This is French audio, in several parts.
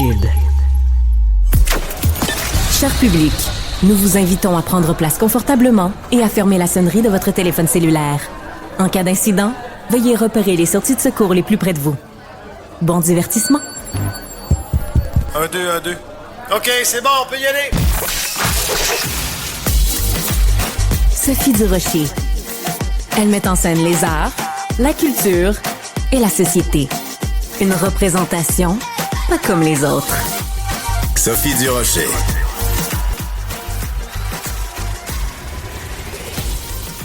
Cube. Cher public, nous vous invitons à prendre place confortablement et à fermer la sonnerie de votre téléphone cellulaire. En cas d'incident, veuillez repérer les sorties de secours les plus près de vous. Bon divertissement. 1, 2, 1, 2. OK, c'est bon, on peut y aller. Sophie Durocher. Elle met en scène les arts, la culture et la société. Une représentation pas comme les autres. Sophie Durocher.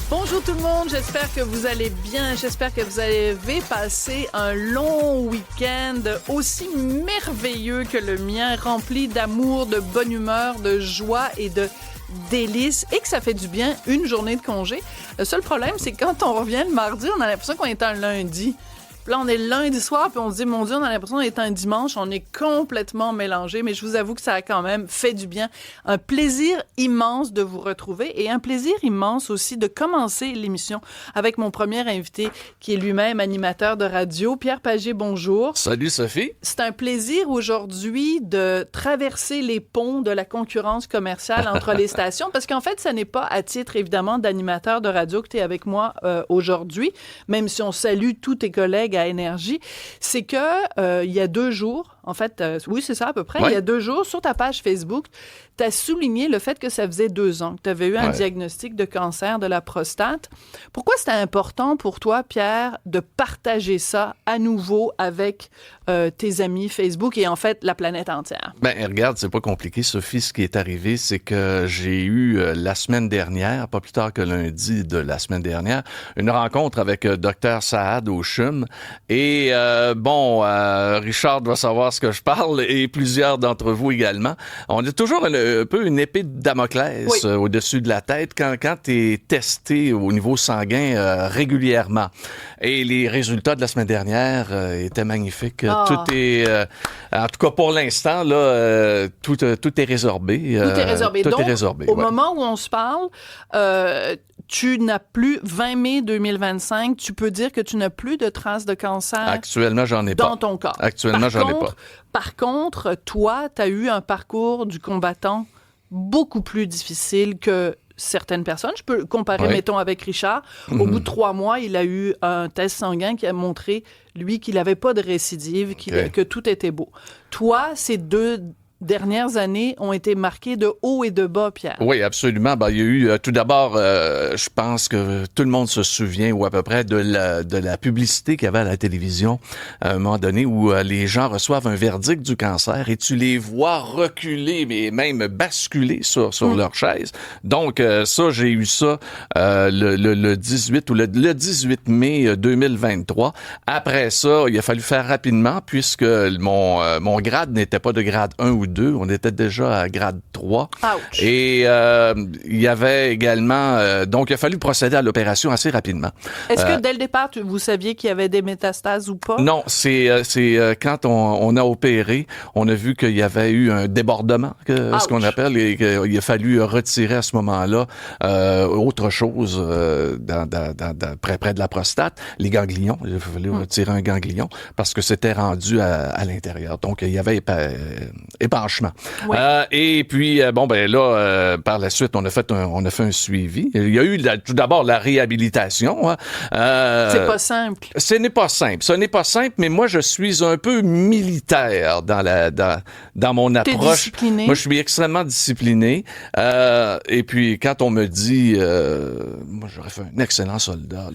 Bonjour tout le monde, j'espère que vous allez bien, j'espère que vous avez passé un long week-end aussi merveilleux que le mien, rempli d'amour, de bonne humeur, de joie et de délices, et que ça fait du bien une journée de congé. Le seul problème, c'est que quand on revient le mardi, on a l'impression qu'on est un lundi. Puis là, on est le lundi soir, puis on se dit, mon Dieu, on a l'impression d'être un dimanche, on est complètement mélangé, mais je vous avoue que ça a quand même fait du bien. Un plaisir immense de vous retrouver et un plaisir immense aussi de commencer l'émission avec mon premier invité, qui est lui-même animateur de radio. Pierre Pagé, bonjour. Salut Sophie. C'est un plaisir aujourd'hui de traverser les ponts de la concurrence commerciale entre les stations, parce qu'en fait, ça n'est pas à titre, évidemment, d'animateur de radio que tu es avec moi aujourd'hui, même si on salue tous tes collègues à Énergie, c'est que il y a 2 jours, en fait, oui, c'est ça à peu près, il y a 2 jours, sur ta page Facebook, tu as souligné le fait que ça faisait 2 ans que tu avais eu un diagnostic de cancer de la prostate. Pourquoi c'était important pour toi, Pierre, de partager ça à nouveau avec tes amis Facebook et en fait la planète entière? Ben regarde, c'est pas compliqué, Sophie. Ce qui est arrivé, c'est que j'ai eu la semaine dernière, pas plus tard que lundi de la semaine dernière, une rencontre avec Dr Saad au CHUM. Et Richard doit savoir ce que je parle et plusieurs d'entre vous également. On a toujours un peu une épée de Damoclès au-dessus de la tête quand tu es testé au niveau sanguin régulièrement. Et les résultats de la semaine dernière étaient magnifiques. Tout est, en tout cas pour l'instant, là, tout est résorbé. Tout est résorbé. Tout Donc, est résorbé. Au moment où on se parle, tu n'as plus, 20 mai 2025, tu peux dire que tu n'as plus de traces de cancer. Actuellement, j'en ai pas. Dans ton corps. Actuellement, j'en ai pas. Par contre, toi, tu as eu un parcours du combattant beaucoup plus difficile que certaines personnes. Je peux comparer, mettons, avec Richard. Au bout de 3 mois, il a eu un test sanguin qui a montré, lui, qu'il n'avait pas de récidive, que tout était beau. Toi, ces 2 dernières années ont été marquées de haut et de bas, Pierre. Oui, absolument. Ben, il y a eu, tout d'abord, je pense que tout le monde se souvient, ou à peu près, de la publicité qu'il y avait à la télévision, à un moment donné, où les gens reçoivent un verdict du cancer et tu les vois reculer, mais même basculer sur leur chaise. Donc, ça, j'ai eu ça le 18 ou le 18 mai 2023. Après ça, il a fallu faire rapidement, puisque mon grade n'était pas de grade 1 ou 2, on était déjà à grade 3. Ouch. Et il y avait également... donc, il a fallu procéder à l'opération assez rapidement. Est-ce que dès le départ, vous saviez qu'il y avait des métastases ou pas? Non, c'est quand on a opéré, on a vu qu'il y avait eu un débordement, ce qu'on appelle, et qu'il a fallu retirer à ce moment-là autre chose près de la prostate, les ganglions. Il a fallu retirer un ganglion parce que c'était rendu à l'intérieur. Donc, il y avait épanchement. Oui. Et puis, par la suite, on a fait un suivi. Il y a eu tout d'abord la réhabilitation. C'est pas simple. Ce n'est pas simple, mais moi, je suis un peu militaire dans mon approche. T'es discipliné? Moi, je suis extrêmement discipliné. Et puis, quand on me dit... moi, j'aurais fait un excellent soldat.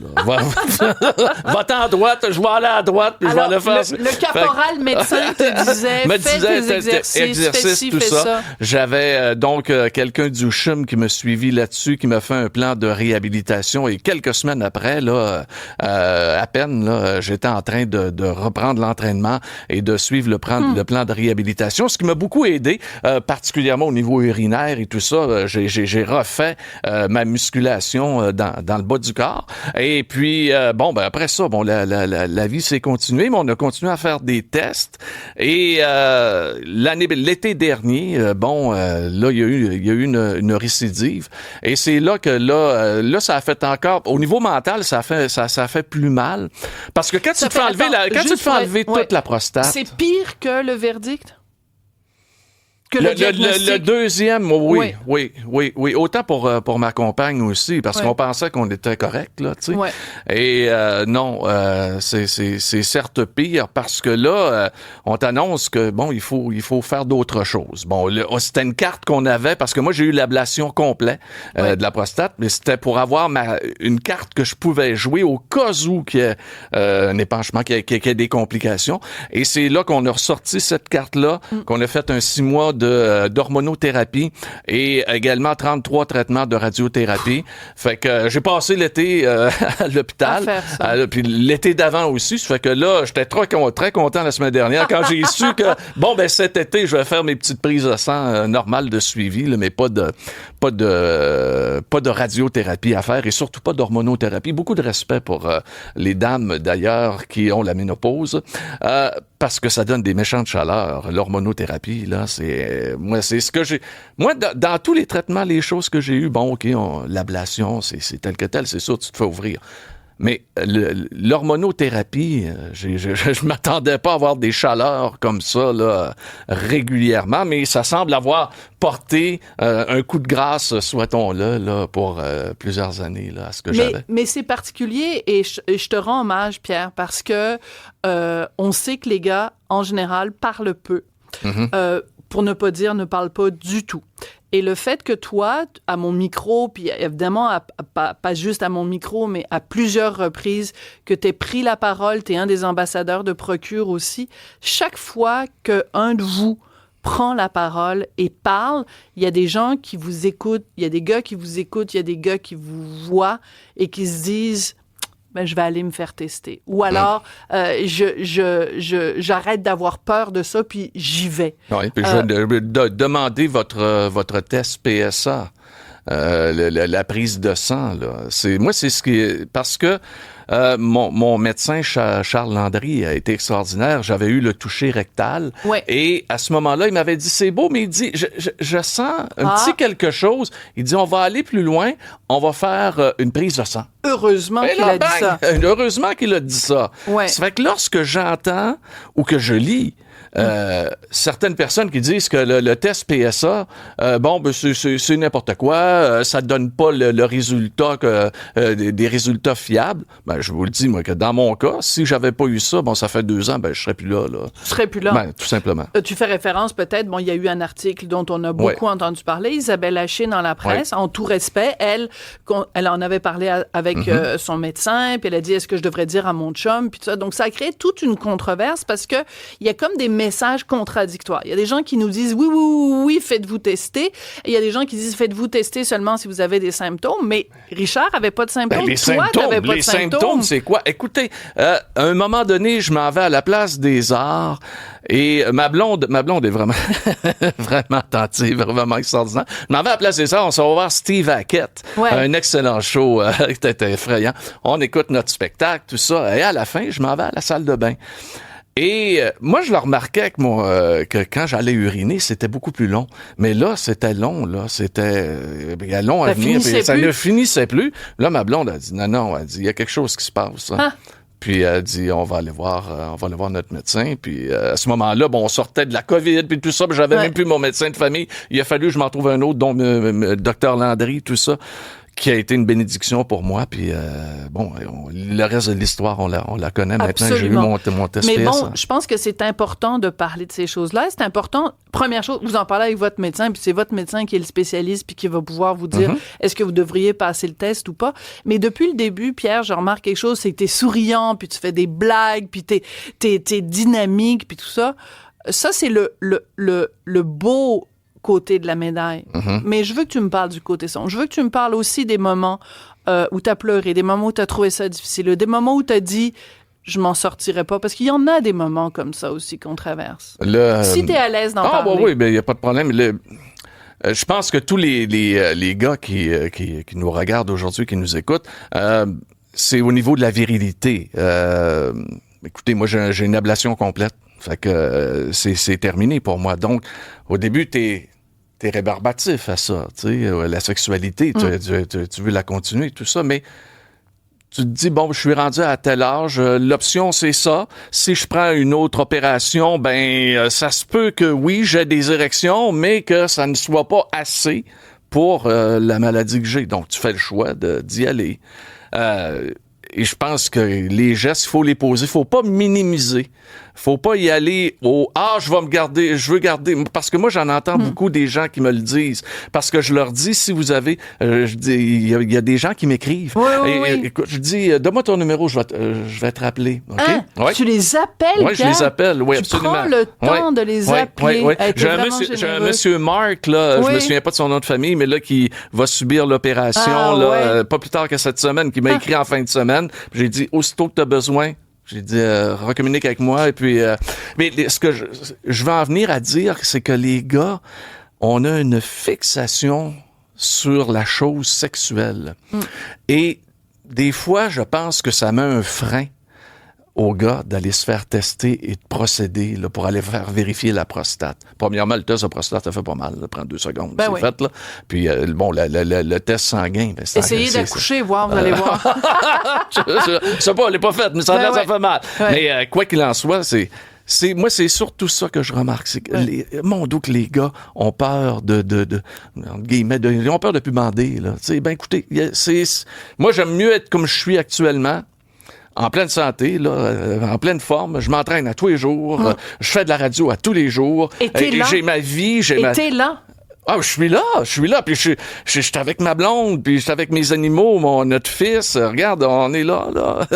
Va-t'en à droite, je vais aller à droite, puis alors, je vais aller faire... Le caporal médecin te disait, fais tes exercices, fais ci, tout fais ça. J'avais donc quelqu'un du CHUM qui m'a suivi là-dessus, qui m'a fait un plan de réhabilitation, et quelques semaines après, là, à peine, là, j'étais en train de reprendre l'entraînement et de suivre le plan de réhabilitation, ce qui m'a beaucoup aidé, particulièrement au niveau urinaire et tout ça. J'ai refait ma musculation dans le bas du corps. Et puis, après ça, la vie s'est continuée, mais on a continué à faire des tests. Et l'été dernier, là, il y a eu une récidive. Et c'est là que là, ça a fait encore, au niveau mental, ça a fait plus mal. Parce que quand tu te fais enlever toute la prostate. C'est pire que le verdict? que le diagnostic... Le deuxième, oui. Autant pour ma compagne aussi, parce qu'on pensait qu'on était correct, là, tu sais. Ouais. Et non, c'est certes pire, parce que là, on t'annonce que, bon, il faut faire d'autres choses. Bon, c'était une carte qu'on avait, parce que moi, j'ai eu l'ablation complète de la prostate, mais c'était pour avoir une carte que je pouvais jouer au cas où qu'il y ait un épanchement, qu'il y ait des complications. Et c'est là qu'on a ressorti cette carte-là, qu'on a fait un 6 mois d'hormonothérapie et également 33 traitements de radiothérapie. Fait que j'ai passé l'été à l'hôpital, puis l'été d'avant aussi. Ça fait que là, j'étais très content la semaine dernière quand j'ai su que, bon, ben cet été, je vais faire mes petites prises de sang normales de suivi, là, mais pas de radiothérapie à faire et surtout pas d'hormonothérapie. Beaucoup de respect pour les dames, d'ailleurs, qui ont la ménopause, parce que ça donne des méchantes chaleurs. L'hormonothérapie, là, c'est ce que j'ai... Moi, dans tous les traitements, les choses que j'ai eues, bon, OK, l'ablation, c'est tel que tel, c'est sûr, tu te fais ouvrir. Mais l'hormonothérapie, je m'attendais pas à avoir des chaleurs comme ça là régulièrement, mais ça semble avoir porté un coup de grâce, souhaitons-le, là, pour plusieurs années là, à ce que j'avais. Mais c'est particulier et je te rends hommage, Pierre, parce que on sait que les gars, en général, parlent peu. Mm-hmm. Pour ne pas dire ne parlent pas du tout. Et le fait que toi, à mon micro, puis évidemment, pas juste à mon micro, mais à plusieurs reprises, que t'aies pris la parole, t'es un des ambassadeurs de Procure aussi, chaque fois qu'un de vous prend la parole et parle, il y a des gens qui vous écoutent, il y a des gars qui vous écoutent, il y a des gars qui vous voient et qui se disent... Ben, je vais aller me faire tester. Ou alors, j'arrête d'avoir peur de ça, puis j'y vais. Oui, puis je vais demander votre test PSA, la prise de sang. Là. C'est ce qui... Parce que mon médecin, Charles Landry, a été extraordinaire. J'avais eu le toucher rectal. Ouais. Et à ce moment-là, il m'avait dit, c'est beau, mais il dit, je sens un petit quelque chose. Il dit, on va aller plus loin, on va faire une prise de sang. Heureusement qu'il a dit ça. Heureusement qu'il a dit ça. Ouais. Ça fait que lorsque j'entends ou que je lis certaines personnes qui disent que le test PSA, c'est n'importe quoi, ça donne pas le résultat des résultats fiables. Ben, je vous le dis, moi, que dans mon cas, si j'avais pas eu ça, bon, ça fait 2 ans, ben, je serais plus là. Tu serais plus là. Ben, tout simplement. Tu fais référence peut-être, bon, il y a eu un article dont on a beaucoup entendu parler, Isabelle Haché dans la presse, en tout respect, elle en avait parlé avec son médecin, puis elle a dit, est-ce que je devrais dire à mon chum, puis tout ça. Donc, ça a créé toute une controverse parce que il y a comme des messages contradictoires. Il y a des gens qui nous disent, oui, faites-vous tester. Et il y a des gens qui disent, faites-vous tester seulement si vous avez des symptômes. Mais Richard avait pas de symptômes. Ben, les symptômes, c'est quoi? Écoutez, à un moment donné, je m'en vais à la place des arts et ma blonde est vraiment, vraiment attentive, vraiment extraordinaire. Je m'en vais à la place des arts, on s'en va voir Steve Hackett. Ouais. Un excellent show, c'était effrayant. On écoute notre spectacle, tout ça. Et à la fin, je m'en vais à la salle de bain. Et moi, je le remarquais que quand j'allais uriner, c'était beaucoup plus long. Mais là, c'était long, là. C'était long à venir. Ça ne finissait plus. Là, ma blonde a dit, non, elle dit, il y a quelque chose qui se passe. Hein. Puis elle dit, on va aller voir notre médecin. Puis à ce moment-là, bon, on sortait de la COVID, puis tout ça. Puis j'avais même plus mon médecin de famille. Il a fallu que je m'en trouve un autre, dont Dr Landry, tout ça, qui a été une bénédiction pour moi. Puis, le reste de l'histoire, on la connaît maintenant. J'ai eu mon test Mais PSA. bon, je pense que c'est important de parler de ces choses-là. C'est important. Première chose, vous en parlez avec votre médecin, puis c'est votre médecin qui est le spécialiste, puis qui va pouvoir vous dire est-ce que vous devriez passer le test ou pas. Mais depuis le début, Pierre, je remarque quelque chose, c'est que t'es souriant, puis tu fais des blagues, puis t'es dynamique, puis tout ça. Ça, c'est le beau côté de la médaille. Mais je veux que tu me parles du côté sombre. Je veux que tu me parles aussi des moments où tu as pleuré, des moments où tu as trouvé ça difficile, des moments où tu as dit je m'en sortirai pas, parce qu'il y en a des moments comme ça aussi qu'on traverse. Si tu es à l'aise d'en parler. Oui, il n'y a pas de problème. Je pense que tous les gars qui nous regardent aujourd'hui, qui nous écoutent, c'est au niveau de la virilité. Écoutez, moi, j'ai une ablation complète. Fait que c'est terminé pour moi. Donc, au début, t'es rébarbatif à ça, tu sais, la sexualité, tu veux la continuer, tout ça, mais tu te dis, bon, je suis rendu à tel âge, l'option, c'est ça. Si je prends une autre opération, ça se peut que oui, j'ai des érections, mais que ça ne soit pas assez pour la maladie que j'ai. Donc, tu fais le choix d'y aller. Et je pense que les gestes, il faut les poser. Il faut pas minimiser. Faut pas y aller au « Ah, je veux garder ». Parce que moi, j'en entends beaucoup des gens qui me le disent. Parce que je leur dis, si vous avez... je dis, il y a des gens qui m'écrivent. Oui. Écoute, je dis, donne-moi ton numéro, je vais te rappeler. Okay? Hein? Ouais. Tu les appelles, Oui, je les appelle, oui, absolument. Tu prends le temps de les appeler. Oui. J'ai un monsieur Marc, là, je me souviens pas de son nom de famille, mais là, qui va subir l'opération, pas plus tard que cette semaine, qui m'a écrit en fin de semaine. J'ai dit, aussitôt que tu as besoin, j'ai dit, recommunique avec moi. Et puis, mais ce que je veux en venir à dire, c'est que les gars, on a une fixation sur la chose sexuelle. Et des fois, je pense que ça met un frein aux gars d'aller se faire tester et de procéder là, pour aller faire vérifier la prostate. Premièrement, le test de prostate, ça fait pas mal. Ça prend 2 secondes. C'est fait, là. Puis, le test sanguin... Essayez d'accoucher, voir, vous allez voir. Je sais pas, elle n'est pas faite, mais ça fait mal. Ouais. Mais quoi qu'il en soit, moi, c'est surtout ça que je remarque. C'est que mon Dieu, que les gars ont peur ils ont peur de plus bander, là. Tu sais, écoutez, moi, j'aime mieux être comme je suis actuellement, en pleine santé, là, en pleine forme. Je m'entraîne à tous les jours. Je fais de la radio à tous les jours. Et t'es là. J'ai ma vie. T'es là. Ah, je suis là, puis je suis avec ma blonde, puis je suis avec mes animaux, notre fils. Regarde, on est là.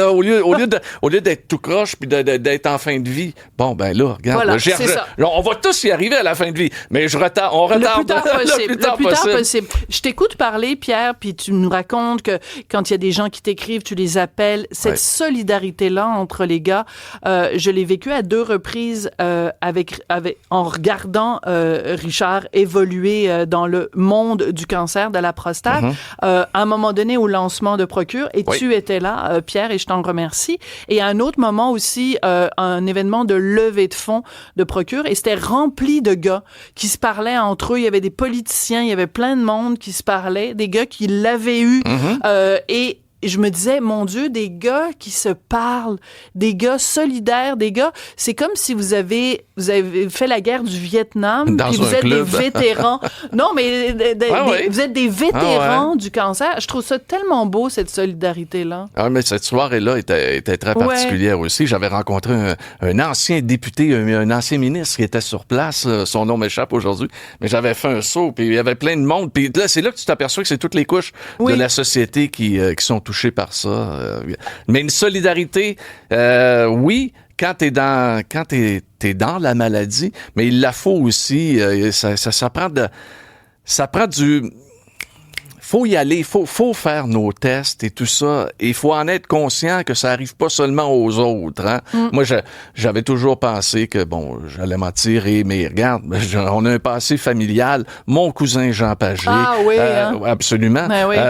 Au lieu d'être tout croche, puis d'être en fin de vie. Bon, ben là, regarde. Voilà, c'est ça. On va tous y arriver à la fin de vie, mais on retarde le plus tard possible. Je t'écoute parler, Pierre, puis tu nous racontes que quand il y a des gens qui t'écrivent, tu les appelles. Cette solidarité-là entre les gars, je l'ai vécu à 2 reprises en regardant Richard évoluer dans le monde du cancer de la prostate. À un moment donné, au lancement de Procure, et tu étais là, Pierre, et je t'en remercie. Et à un autre moment aussi, un événement de levée de fonds de Procure, et c'était rempli de gars qui se parlaient entre eux. Il y avait des politiciens, il y avait plein de monde qui se parlait, des gars qui l'avaient eu. Et je me disais, mon Dieu, des gars qui se parlent, des gars solidaires, des gars, c'est comme si vous avez fait la guerre du Vietnam, puis vous êtes des vétérans. Non, mais vous êtes des vétérans du cancer. Je trouve ça tellement beau, cette solidarité-là. Ah, mais cette soirée-là était très particulière aussi. J'avais rencontré un ancien député, un ancien ministre qui était sur place. Son nom m'échappe aujourd'hui. Mais j'avais fait un saut, puis il y avait plein de monde. Puis là, c'est là que tu t'aperçois que c'est toutes les couches de la société qui sont touchés par ça. Mais une solidarité, oui, quand t'es dans la maladie, mais il la faut aussi. Ça prend du... Faut y aller, faut faire nos tests et tout ça. Et il faut en être conscient que ça arrive pas seulement aux autres. Hein? Moi, j'avais toujours pensé que, bon, j'allais m'en tirer, mais regarde, on a un passé familial. Mon cousin Jean Pagé, absolument.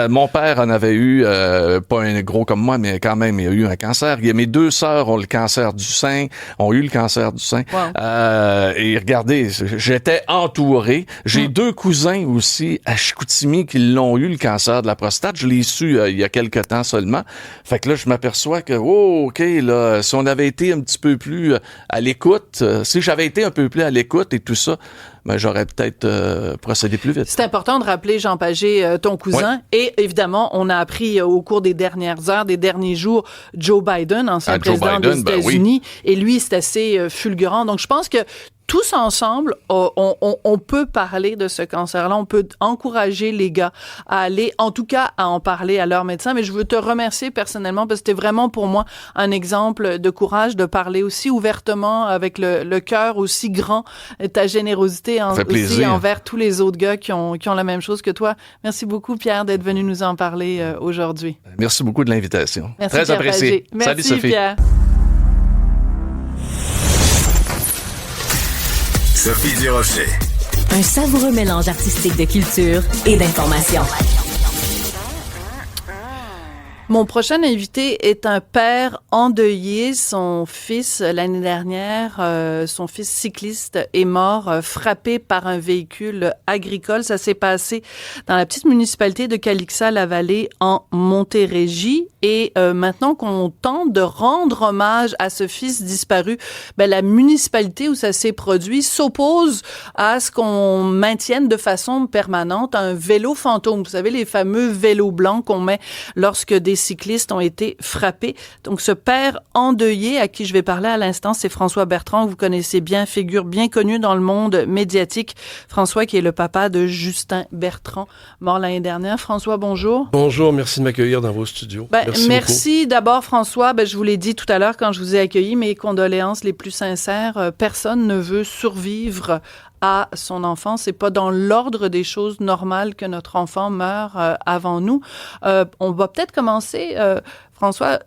Mon père en avait eu, pas un gros comme moi, mais quand même, il a eu un cancer. Mes 2 sœurs ont eu le cancer du sein. Et regardez, j'étais entouré. J'ai 2 cousins aussi à Chicoutimi qui l'ont eu, le cancer de la prostate. Je l'ai su il y a quelque temps seulement. Fait que là, je m'aperçois que, OK, là, si on avait été un petit peu plus à l'écoute, si j'avais été un peu plus à l'écoute et tout ça, ben, j'aurais peut-être procédé plus vite. C'est important de rappeler, Jean Pagé, ton cousin. Et évidemment, on a appris au cours des dernières heures, des derniers jours, Joe Biden, ancien président des États-Unis. Et lui, c'est assez fulgurant. Donc, je pense que tous ensemble, on peut parler de ce cancer-là. On peut encourager les gars à aller, en tout cas, à en parler à leur médecin. Mais je veux te remercier personnellement parce que c'était vraiment pour moi un exemple de courage de parler aussi ouvertement avec le cœur aussi grand, ta générosité aussi envers tous les autres gars qui ont la même chose que toi. Merci beaucoup, Pierre, d'être venu nous en parler aujourd'hui. Merci beaucoup de l'invitation. Merci, très Pierre apprécié. Pagé. Merci, salut, Sophie. Pierre. Sophie Durocher. Un savoureux mélange artistique de culture et d'information. Mon prochain invité est un père endeuillé. Son fils, l'année dernière, son fils cycliste est mort, frappé par un véhicule agricole. Ça s'est passé dans la petite municipalité de Calixa-la-Vallée en Montérégie. Et maintenant qu'on tente de rendre hommage à ce fils disparu, la municipalité où ça s'est produit s'oppose à ce qu'on maintienne de façon permanente un vélo fantôme. Vous savez, les fameux vélos blancs qu'on met lorsque des cyclistes ont été frappés. Donc, ce père endeuillé à qui je vais parler à l'instant, c'est François Bertrand, que vous connaissez bien, figure bien connue dans le monde médiatique. François, qui est le papa de Justin Bertrand, mort l'année dernière. François, bonjour. Bonjour, merci de m'accueillir dans vos studios. Merci d'abord, François. Je vous l'ai dit tout à l'heure quand je vous ai accueilli, mes condoléances les plus sincères. Personne ne veut survivre à son enfant. C'est pas dans l'ordre des choses normales que notre enfant meurt avant nous. On va peut-être commencer. François,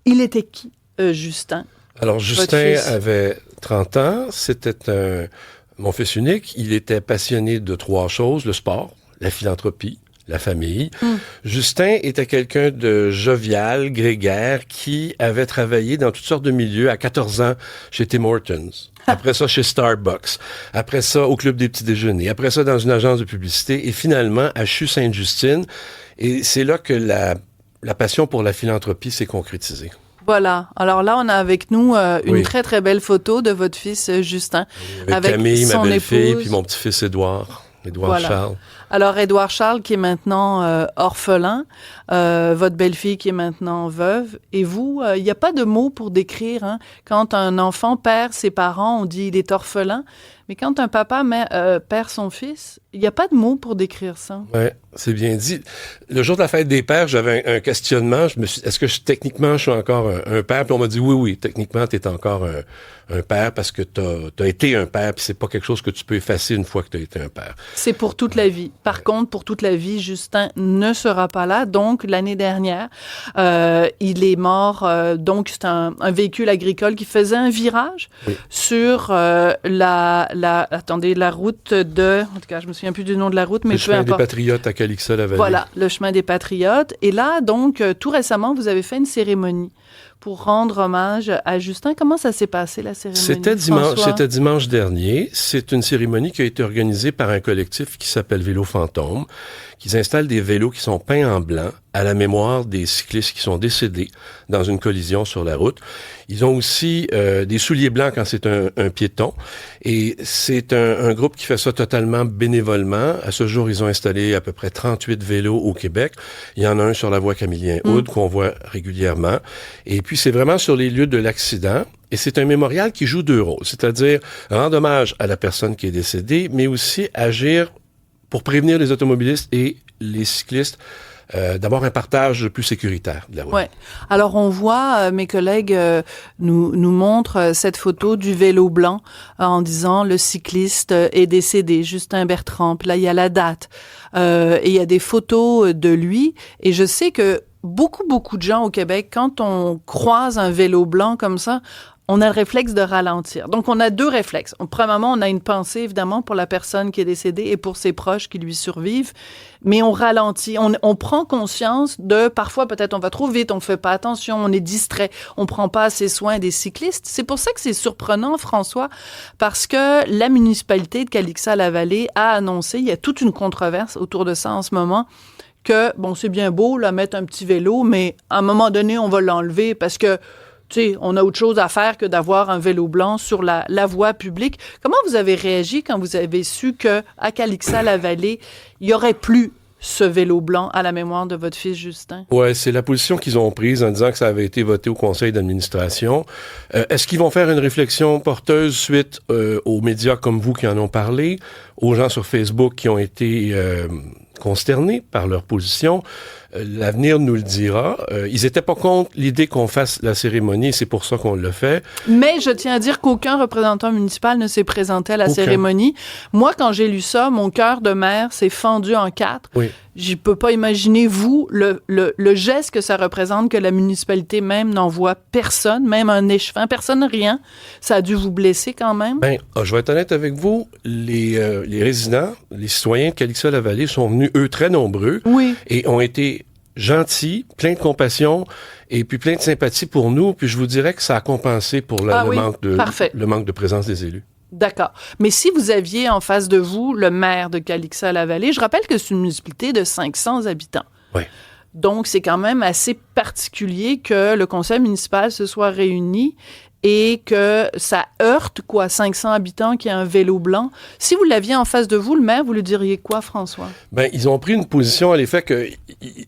il était qui, Justin? Alors, Justin avait 30 ans. C'était mon fils unique. Il était passionné de 3 choses: le sport, la philanthropie, la famille. Justin était quelqu'un de jovial, grégaire, qui avait travaillé dans toutes sortes de milieux. À 14 ans, chez Tim Hortons. Après ça, chez Starbucks. Après ça, au Club des petits déjeuners. Après ça, dans une agence de publicité. Et finalement, à CHU Sainte-Justine. Et c'est là que la passion pour la philanthropie s'est concrétisée. Voilà. Alors là, on a avec nous une très, très belle photo de votre fils Justin. Avec Camille, ma belle-fille, puis mon petit-fils Édouard Charles. Alors, Édouard Charles, qui est maintenant orphelin, votre belle-fille qui est maintenant veuve, et vous, il n'y a pas de mots pour décrire, hein. Quand un enfant perd ses parents, on dit il est orphelin, mais quand un papa perd son fils, il n'y a pas de mots pour décrire ça. Oui, c'est bien dit. Le jour de la fête des pères, j'avais un questionnement. Est-ce que techniquement, je suis encore un père? Puis on m'a dit oui, techniquement, tu es encore un père parce que tu as été un père, puis c'est pas quelque chose que tu peux effacer une fois que tu as été un père. C'est pour toute la vie. Par contre, pour toute la vie, Justin ne sera pas là. Donc, l'année dernière, il est mort. Donc, c'est un véhicule agricole qui faisait un virage sur la route de... En tout cas, je me souviens plus du nom de la route, mais le chemin des Patriotes à Calixa-la-Vallée. Voilà, le chemin des Patriotes. Et là, donc, tout récemment, vous avez fait une cérémonie pour rendre hommage à Justin. Comment ça s'est passé, la cérémonie? C'était dimanche dernier. C'est une cérémonie qui a été organisée par un collectif qui s'appelle Vélo Fantôme, qui installe des vélos qui sont peints en blanc à la mémoire des cyclistes qui sont décédés dans une collision sur la route. Ils ont aussi des souliers blancs quand c'est un piéton. Et c'est un groupe qui fait ça totalement bénévolement. À ce jour, ils ont installé à peu près 38 vélos au Québec. Il y en a un sur la voie Camillien-Houde qu'on voit régulièrement. Et puis, c'est vraiment sur les lieux de l'accident. Et c'est un mémorial qui joue 2 rôles, c'est-à-dire rendre hommage à la personne qui est décédée, mais aussi agir pour prévenir les automobilistes et les cyclistes d'avoir un partage plus sécuritaire de la route. Ouais. Alors, on voit, mes collègues nous montrent cette photo du vélo blanc en disant le cycliste est décédé, Justin Bertrand. Puis là, il y a la date. Et il y a des photos de lui. Et je sais que beaucoup de gens au Québec, quand on croise un vélo blanc comme ça, on a le réflexe de ralentir. Donc, on a 2 réflexes. Premièrement, on a une pensée, évidemment, pour la personne qui est décédée et pour ses proches qui lui survivent, mais on ralentit. On prend conscience de, parfois, peut-être on va trop vite, on fait pas attention, on est distrait, on prend pas assez soin des cyclistes. C'est pour ça que c'est surprenant, François, parce que la municipalité de Calixa-la-Vallée a annoncé, il y a toute une controverse autour de ça en ce moment, que, bon, c'est bien beau, là, mettre un petit vélo, mais à un moment donné, on va l'enlever parce que on a autre chose à faire que d'avoir un vélo blanc sur la voie publique. Comment vous avez réagi quand vous avez su qu'à Calixa-la-Vallée, il n'y aurait plus ce vélo blanc à la mémoire de votre fils Justin? Ouais, c'est la position qu'ils ont prise en disant que ça avait été voté au conseil d'administration. Est-ce qu'ils vont faire une réflexion porteuse suite aux médias comme vous qui en ont parlé, aux gens sur Facebook qui ont été consternés par leur position? L'avenir nous le dira. Ils étaient pas contre l'idée qu'on fasse la cérémonie, c'est pour ça qu'on le fait. Mais je tiens à dire qu'aucun représentant municipal ne s'est présenté à la cérémonie. Moi, quand j'ai lu ça, mon cœur de mère s'est fendu en 4. Oui. Je peux pas imaginer, vous, le geste que ça représente, que la municipalité même n'envoie personne, même un échevin, personne, rien. Ça a dû vous blesser quand même? Je vais être honnête avec vous, les résidents, les citoyens de Calixa-la-Vallée sont venus, eux, très nombreux, oui, et ont été gentil, plein de compassion et puis plein de sympathie pour nous. Puis je vous dirais que ça a compensé pour le manque de présence des élus. D'accord. Mais si vous aviez en face de vous le maire de Calixa-la-Vallée, je rappelle que c'est une municipalité de 500 habitants. Oui. Donc, c'est quand même assez particulier que le conseil municipal se soit réuni et que ça heurte, 500 habitants qui a un vélo blanc. Si vous l'aviez en face de vous, le maire, vous lui diriez quoi, François? Ben, ils ont pris une position à l'effet qu'ils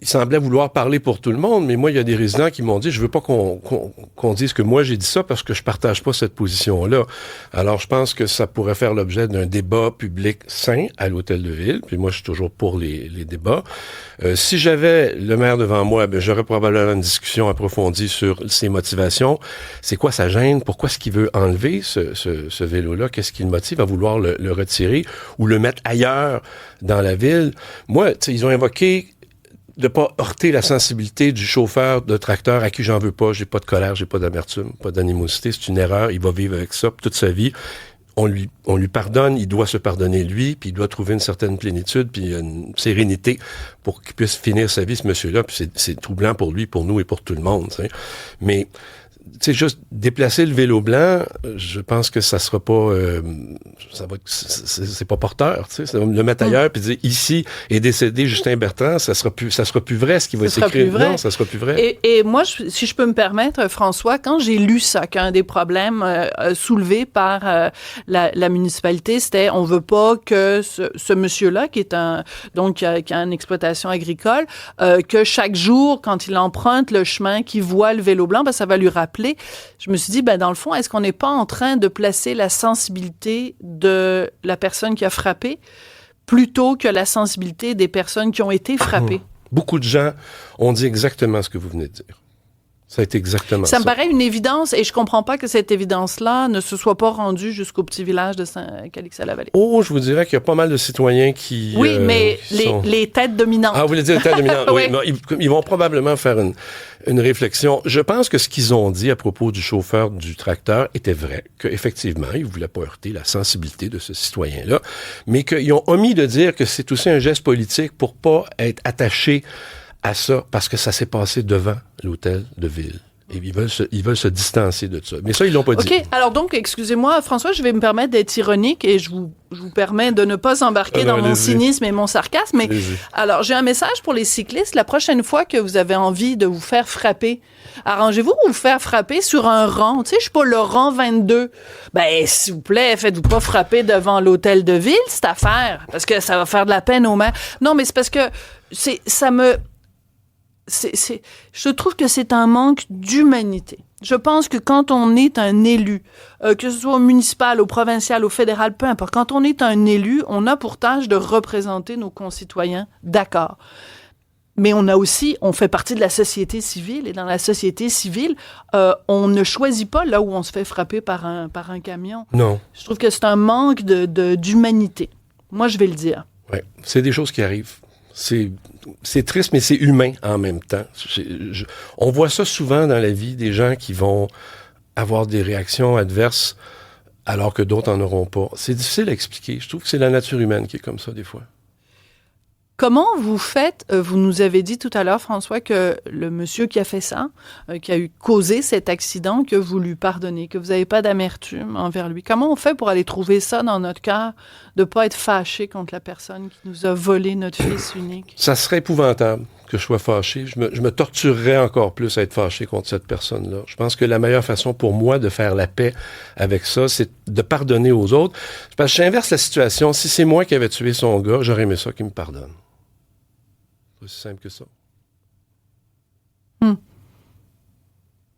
semblaient vouloir parler pour tout le monde, mais moi, il y a des résidents qui m'ont dit, je veux pas qu'on dise que moi j'ai dit ça parce que je partage pas cette position-là. Alors, je pense que ça pourrait faire l'objet d'un débat public sain à l'hôtel de ville, puis moi, je suis toujours pour les débats. Si j'avais le maire devant moi, ben, j'aurais probablement une discussion approfondie sur ses motivations. C'est quoi sa gêne? Pourquoi est-ce qu'il veut enlever ce vélo-là? Qu'est-ce qui le motive à vouloir le retirer ou le mettre ailleurs dans la ville? Moi, ils ont invoqué de pas heurter la sensibilité du chauffeur de tracteur à qui j'en veux pas. J'ai pas de colère, j'ai pas d'amertume, pas d'animosité. C'est une erreur. Il va vivre avec ça toute sa vie. On lui pardonne, il doit se pardonner lui, puis il doit trouver une certaine plénitude, puis une sérénité pour qu'il puisse finir sa vie, ce monsieur-là. Puis c'est troublant pour lui, pour nous et pour tout le monde. T'sais. Mais juste déplacer le vélo blanc, je pense que ça sera pas, c'est pas porteur, tu sais. Ça va le mettre ailleurs puis dire ici est décédé Justin Bertrand, ça sera plus vrai ce qui va être écrit. Non, ça sera plus vrai. Et moi, si je peux me permettre, François, quand j'ai lu ça, qu'un des problèmes soulevés par la municipalité, c'était on veut pas que ce monsieur-là qui est qui a une exploitation agricole, que chaque jour quand il emprunte le chemin, qu'il voit le vélo blanc, ben ça va lui rappeler. Je me suis dit, dans le fond, est-ce qu'on n'est pas en train de placer la sensibilité de la personne qui a frappé plutôt que la sensibilité des personnes qui ont été frappées? Beaucoup de gens ont dit exactement ce que vous venez de dire. Ça a été exactement ça. Ça me paraît une évidence et je comprends pas que cette évidence-là ne se soit pas rendue jusqu'au petit village de Calixa-la-Vallée. Oh, je vous dirais qu'il y a pas mal de citoyens qui... Oui, mais les têtes dominantes. Ah, vous voulez dire les têtes dominantes? Oui. Non, ils vont probablement faire une réflexion. Je pense que ce qu'ils ont dit à propos du chauffeur du tracteur était vrai, qu'effectivement, ils ne voulaient pas heurter la sensibilité de ce citoyen-là, mais qu'ils ont omis de dire que c'est aussi un geste politique pour pas être attaché à ça, parce que ça s'est passé devant l'hôtel de ville. Et ils veulent se distancer de ça. Mais ça, ils l'ont pas dit. OK. Alors donc, excusez-moi, François, je vais me permettre d'être ironique et je vous permets de ne pas embarquer dans mon cynisme et mon sarcasme. Mais alors, j'ai un message pour les cyclistes. La prochaine fois que vous avez envie de vous faire frapper, arrangez-vous pour vous faire frapper sur un rang. Tu sais, je suis pas le rang 22. S'il vous plaît, faites-vous pas frapper devant l'hôtel de ville, cette affaire. Parce que ça va faire de la peine aux maires. Non, mais c'est parce que je trouve que c'est un manque d'humanité. Je pense que quand on est un élu, que ce soit au municipal, au provincial, au fédéral, peu importe, quand on est un élu, on a pour tâche de représenter nos concitoyens, d'accord. Mais on fait partie de la société civile, et dans la société civile, on ne choisit pas là où on se fait frapper par un camion. Non. Je trouve que c'est un manque d'humanité. Moi, je vais le dire. Oui, c'est des choses qui arrivent. C'est triste, mais c'est humain en même temps. On voit ça souvent dans la vie, des gens qui vont avoir des réactions adverses alors que d'autres n'en auront pas. C'est difficile à expliquer. Je trouve que c'est la nature humaine qui est comme ça des fois. Comment vous faites, vous nous avez dit tout à l'heure, François, que le monsieur qui a fait ça, qui a causé cet accident, que vous lui pardonnez, que vous n'avez pas d'amertume envers lui. Comment on fait pour aller trouver ça dans notre cœur, de ne pas être fâché contre la personne qui nous a volé notre fils unique? Ça serait épouvantable que je sois fâché. Je me torturerais encore plus à être fâché contre cette personne-là. Je pense que la meilleure façon pour moi de faire la paix avec ça, c'est de pardonner aux autres. Parce que j'inverse la situation. Si c'est moi qui avais tué son gars, j'aurais aimé ça qu'il me pardonne. C'est aussi simple que ça.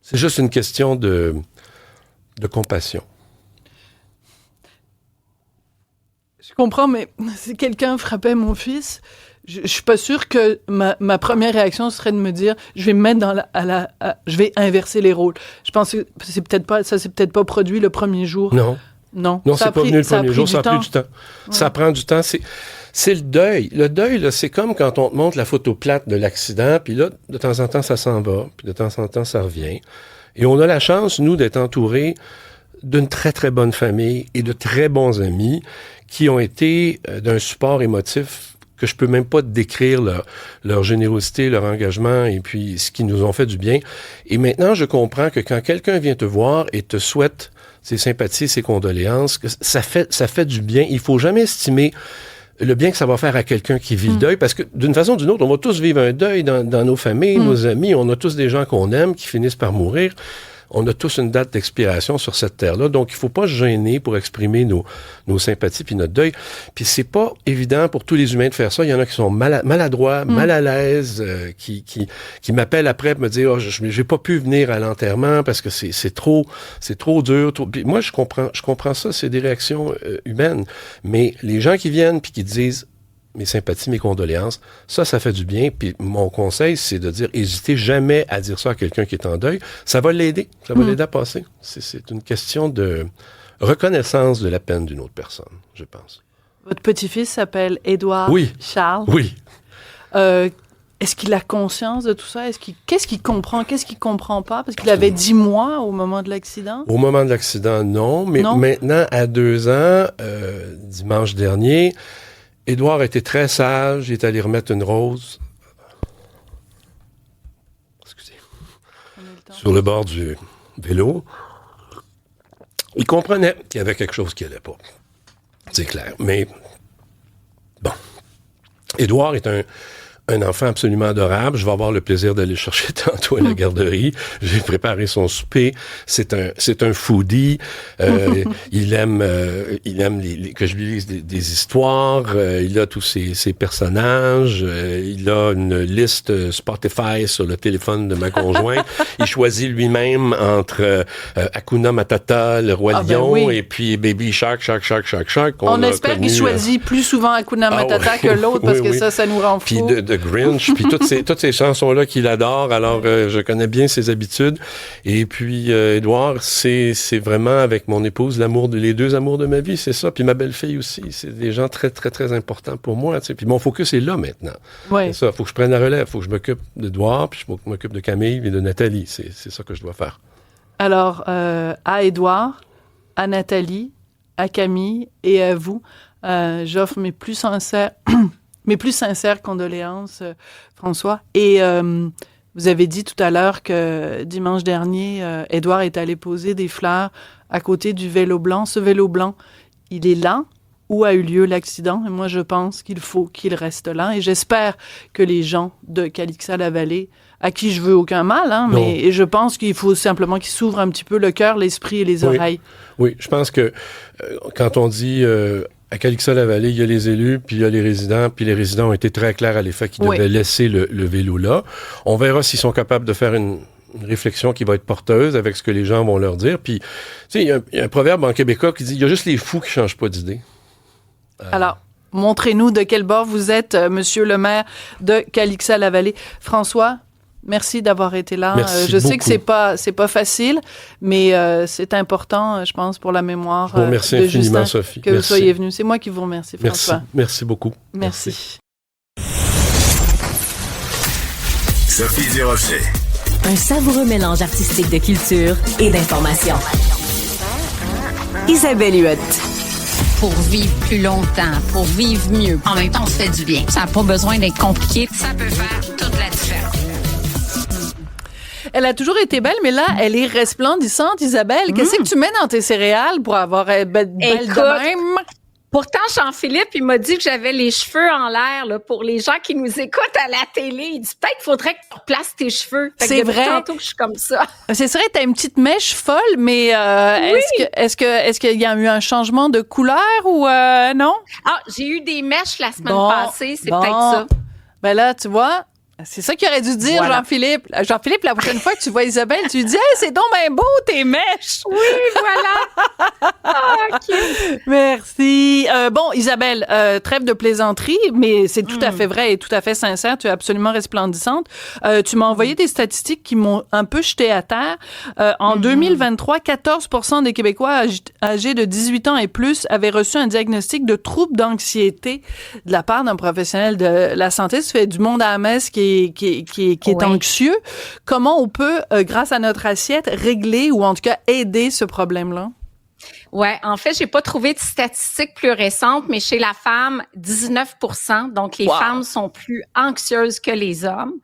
C'est juste une question de compassion. Je comprends, mais si quelqu'un frappait mon fils, je suis pas sûre que ma première réaction serait de me dire je vais me mettre je vais inverser les rôles. Je pense que ça s'est peut-être pas produit le premier jour. Non, c'est pas venu le premier jour, ça a pris du temps. Ouais. Ça prend du temps. C'est le deuil. Le deuil, là, c'est comme quand on te montre la photo plate de l'accident, puis là, de temps en temps, ça s'en va, puis de temps en temps, ça revient. Et on a la chance, nous, d'être entourés d'une très, très bonne famille et de très bons amis qui ont été d'un support émotif que je peux même pas décrire leur générosité, leur engagement et puis ce qu'ils nous ont fait du bien. Et maintenant, je comprends que quand quelqu'un vient te voir et te souhaite ses sympathies, ses condoléances, que ça fait du bien. Il faut jamais estimer le bien que ça va faire à quelqu'un qui vit le deuil, parce que d'une façon ou d'une autre, on va tous vivre un deuil dans nos familles, nos amis, on a tous des gens qu'on aime qui finissent par mourir. On a tous une date d'expiration sur cette terre-là, donc il faut pas se gêner pour exprimer nos sympathies puis notre deuil. Puis c'est pas évident pour tous les humains de faire ça. Il y en a qui sont maladroits, mal à l'aise, qui m'appellent après pour me dire j'ai pas pu venir à l'enterrement parce que c'est trop dur. Puis moi je comprends ça, c'est des réactions humaines. Mais les gens qui viennent puis qui disent mes sympathies, mes condoléances. Ça fait du bien. Puis mon conseil, c'est de dire, hésitez jamais à dire ça à quelqu'un qui est en deuil. Ça va l'aider. Ça va l'aider à passer. C'est une question de reconnaissance de la peine d'une autre personne, je pense. Votre petit-fils s'appelle Édouard Charles. Oui. Est-ce qu'il a conscience de tout ça? Qu'est-ce qu'il comprend? Qu'est-ce qu'il comprend pas? Parce qu'il avait 10 mois au moment de l'accident. Au moment de l'accident, non. Mais maintenant, à 2 ans, dimanche dernier, Édouard était très sage, il est allé remettre une rose sur le bord du vélo. Il comprenait qu'il y avait quelque chose qui allait pas. C'est clair. Mais bon, Édouard est un enfant absolument adorable. Je vais avoir le plaisir d'aller le chercher tantôt à la garderie. J'ai préparé son souper. C'est un foodie. Il aime que je lui lise des histoires. Il a tous ses personnages. Il a une liste Spotify sur le téléphone de ma conjointe. Il choisit lui-même entre Hakuna Matata, le Roi Lion, et puis Baby Shark. On espère qu'il choisit plus souvent Hakuna Matata que l'autre, parce que ça nous rend fou. Puis de Grinch, puis toutes ces chansons-là qu'il adore. Alors, je connais bien ses habitudes. Et puis, Édouard, c'est vraiment avec mon épouse les deux amours de ma vie, c'est ça. Puis ma belle-fille aussi. C'est des gens très, très, très importants pour moi. Tu sais. Puis mon focus est là maintenant. Ouais. C'est ça. Faut que je prenne la relève. Faut que je m'occupe d'Édouard, puis je m'occupe de Camille et de Nathalie. C'est ça que je dois faire. Alors, à Édouard, à Nathalie, à Camille et à vous, j'offre mes plus sincères condoléances, François. Et vous avez dit tout à l'heure que dimanche dernier, Édouard est allé poser des fleurs à côté du vélo blanc. Ce vélo blanc, il est là où a eu lieu l'accident. Et moi, je pense qu'il faut qu'il reste là. Et j'espère que les gens de Calixa-la-Vallée, à qui je veux aucun mal, mais je pense qu'il faut simplement qu'ils s'ouvrent un petit peu le cœur, l'esprit et les oreilles. Oui, je pense que quand on dit... à Calixa-la-Vallée, il y a les élus, puis il y a les résidents, puis les résidents ont été très clairs à l'effet qu'ils devaient laisser le vélo là. On verra s'ils sont capables de faire une réflexion qui va être porteuse avec ce que les gens vont leur dire. Puis, tu sais, il y a un proverbe en québécois qui dit « Il y a juste les fous qui changent pas d'idée ». Alors, montrez-nous de quel bord vous êtes, monsieur le maire de Calixa-la-Vallée. François, merci d'avoir été là. Je sais que c'est pas facile, mais c'est important, je pense, pour la mémoire de Justin, Sophie. que vous soyez venu. C'est moi qui vous remercie, François. Merci beaucoup. Merci. Sophie Durocher. Un savoureux mélange artistique de culture et d'information. Isabelle Huot. Pour vivre plus longtemps, pour vivre mieux. En même temps, on se fait du bien. Ça n'a pas besoin d'être compliqué. Ça peut faire toute la différence. Elle a toujours été belle, mais là, elle est resplendissante, Isabelle. Qu'est-ce que tu mets dans tes céréales pour avoir belle de même? Pourtant, Jean-Philippe, il m'a dit que j'avais les cheveux en l'air, là, pour les gens qui nous écoutent à la télé. Il dit peut-être qu'il faudrait que tu replaces tes cheveux. C'est vrai. Tantôt que je suis comme ça. C'est vrai, t'as une petite mèche folle, mais est-ce qu'il y a eu un changement de couleur ou non? Ah, j'ai eu des mèches la semaine passée, c'est peut-être ça. Ben là, tu vois, c'est ça qu'il aurait dû dire, voilà. Jean-Philippe. Jean-Philippe, la prochaine fois que tu vois Isabelle, tu lui dis « Hey, c'est donc bien beau, tes mèches! » Oui, voilà. OK. Merci. Bon, Isabelle, trêve de plaisanterie, mais c'est tout à fait vrai et tout à fait sincère. Tu es absolument resplendissante. Tu m'as envoyé des statistiques qui m'ont un peu jeté à terre. En 2023, 14% des Québécois âgés de 18 ans et plus avaient reçu un diagnostic de trouble d'anxiété de la part d'un professionnel de la santé. Ça fait du monde à la messe qui est anxieux. Comment on peut, grâce à notre assiette, régler ou en tout cas aider ce problème-là? Ouais, en fait, j'ai pas trouvé de statistiques plus récentes, mais chez la femme, 19%. Donc, les femmes sont plus anxieuses que les hommes.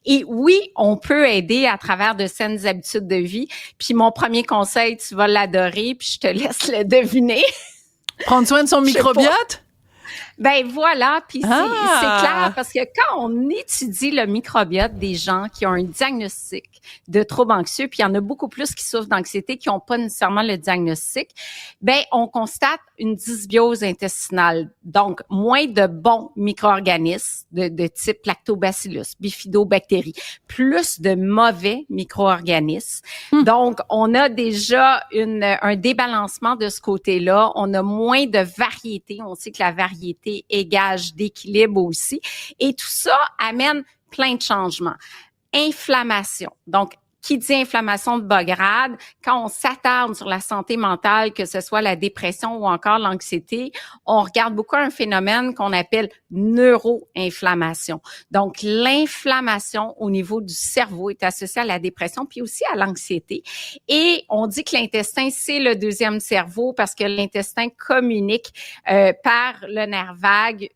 Et oui, on peut aider à travers de saines habitudes de vie. Puis mon premier conseil, tu vas l'adorer, puis je te laisse le deviner. Prendre soin de son microbiote? Ben voilà, puis c'est clair parce que quand on étudie le microbiote des gens qui ont un diagnostic de trouble anxieux, puis il y en a beaucoup plus qui souffrent d'anxiété qui n'ont pas nécessairement le diagnostic, ben on constate une dysbiose intestinale, donc moins de bons micro-organismes de type lactobacillus, bifidobactéries, plus de mauvais micro-organismes. Donc on a déjà un débalancement de ce côté-là, on a moins de variété, on sait que la variété est gage d'équilibre aussi. Et tout ça amène plein de changements. Inflammation. Donc, qui dit inflammation de bas grade, quand on s'attarde sur la santé mentale, que ce soit la dépression ou encore l'anxiété, on regarde beaucoup un phénomène qu'on appelle neuroinflammation. Donc, l'inflammation au niveau du cerveau est associée à la dépression puis aussi à l'anxiété. Et on dit que l'intestin, c'est le deuxième cerveau parce que l'intestin communique par le nerf vague.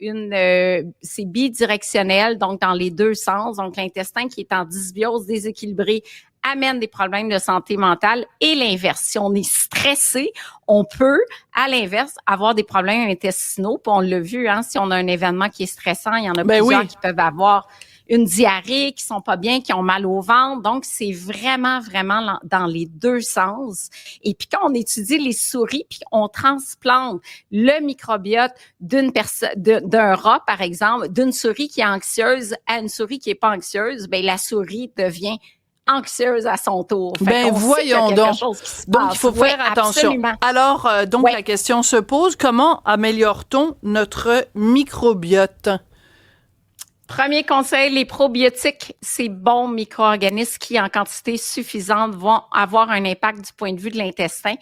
C'est bidirectionnel, donc dans les deux sens. Donc, l'intestin qui est en dysbiose, déséquilibré, amène des problèmes de santé mentale et l'inverse. Si on est stressé, on peut, à l'inverse, avoir des problèmes intestinaux. Puis on l'a vu, si on a un événement qui est stressant, il y en a plusieurs qui peuvent avoir une diarrhée, qui sont pas bien, qui ont mal au ventre. Donc, c'est vraiment, vraiment dans les deux sens. Et puis, quand on étudie les souris, puis on transplante le microbiote d'un rat, par exemple, d'une souris qui est anxieuse à une souris qui est pas anxieuse, ben la souris devient anxieuse à son tour. Ben voyons donc. Donc il faut faire attention. Absolument. Alors la question se pose, comment améliore-t-on notre microbiote? Premier conseil, les probiotiques, ces bons micro-organismes qui, en quantité suffisante, vont avoir un impact du point de vue de l'intestin.